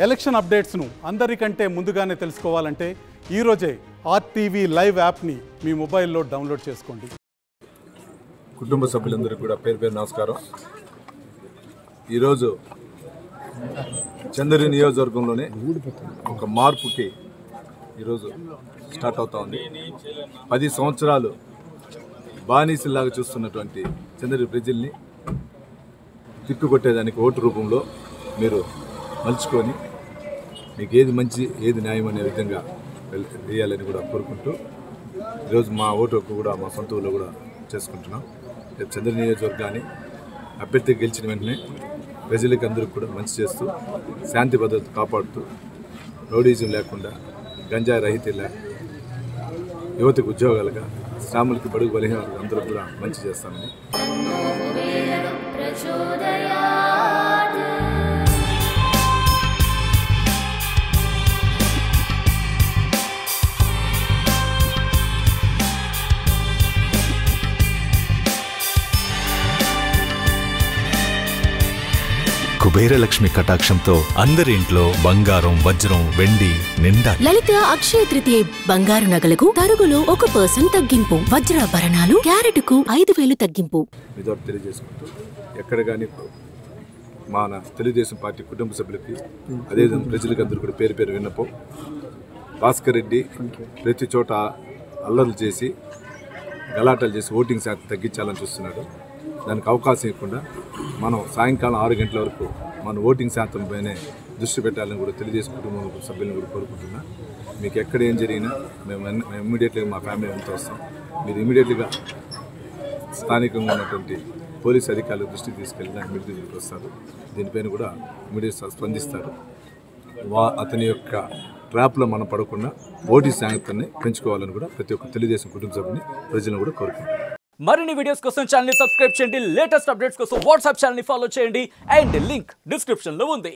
Election అప్డేట్స్ను అందరికంటే ముందుగానే తెలుసుకోవాలంటే ఈరోజే ఆర్టీవీ లైవ్ యాప్ని మీ మొబైల్లో డౌన్లోడ్ చేసుకోండి. కుటుంబ సభ్యులందరికీ కూడా పేరు పేరు నమస్కారం. ఈరోజు చంద్రగిరి నియోజకవర్గంలోనే ఒక మార్పుకి ఈరోజు స్టార్ట్ అవుతా ఉంది. 10 సంవత్సరాలు బానిసలాగా చూస్తున్నటువంటి చంద్రగిరి ప్రజల్ని తిప్పికొట్టేదానికి ఓటు రూపంలో మీరు మలుచుకొని మీకు ఏది మంచి ఏది న్యాయం అనే విధంగా వేయాలని కూడా కోరుకుంటూ ఈరోజు మా ఓటు హక్కు కూడా మా సొంత ఊళ్ళో కూడా చేసుకుంటున్నాం. చంద్రగిరి నియోజకవర్గాన్ని అభ్యర్థి గెలిచిన వెంటనే ప్రజలకు అందరికీ కూడా మంచి చేస్తూ శాంతి భద్రత కాపాడుతూ రౌడీజం లేకుండా గంజాయి రహిత యువతకు ఉద్యోగాలుగా శ్రాములకి బడుగు బలహీన అందరూ కూడా మంచి చేస్తామని కుబేరలక్ష్మి కటాక్షంతో అందరి ఇంట్లో బంగారం వజ్రం వెండి నిండా. లలిత అక్షయ తృతీయ బంగారు నగలకు తరుగులో 1% తగ్గింపు, వజ్రాభరణాలు క్యారెట్కు 5,000 తగ్గింపు. మీతో తెలియజేసుకుంటూ ఎక్కడ కానీ మన తెలుగుదేశం పార్టీ కుటుంబ సభ్యులకి అదేవిధంగా ప్రజలకు అందరూ కూడా పేరు పేరు విన్నపం. భాస్కర్ రెడ్డి ప్రతి చోట అల్లర్లు చేసి గలాటాలు చేసి ఓటింగ్ శాతం తగ్గించాలని చూస్తున్నాడు. దానికి అవకాశం ఇవ్వకుండా మనం సాయంకాలం 6 గంటల వరకు మన ఓటింగ్ శాతం పైనే దృష్టి పెట్టాలని కూడా తెలుగుదేశం కుటుంబ సభ్యులను కూడా కోరుకుంటున్నా. మీకు ఎక్కడ ఏం జరిగినా మేము ఇమ్మీడియట్గా మా ఫ్యామిలీ అంతా వస్తాం. మీరు ఇమ్మీడియట్గా స్థానికంగా ఉన్నటువంటి పోలీస్ అధికారుల దృష్టికి తీసుకెళ్ళిన ఇమ్మీడియట్గా వస్తారు. దీనిపైన కూడా ఇమ్మీడియట్గా స్పందిస్తారు. అతని యొక్క ట్రాప్లో మనం పడకుండా ఓటింగ్ శాతాన్ని పెంచుకోవాలని కూడా ప్రతి ఒక్క తెలుగుదేశం కుటుంబ సభ్యుని ప్రజలను కూడా కోరుకుంటున్నాం. మరిన్ని వీడియోస్ కోసం ఛానల్ ని సబ్స్క్రైబ్ చేయండి. లేటెస్ట్ అప్డేట్స్ కోసం వాట్సాప్ ఛానల్ ని ఫాలో చేయండి. అండ్ లింక్ డిస్క్రిప్షన్ లో ఉంది.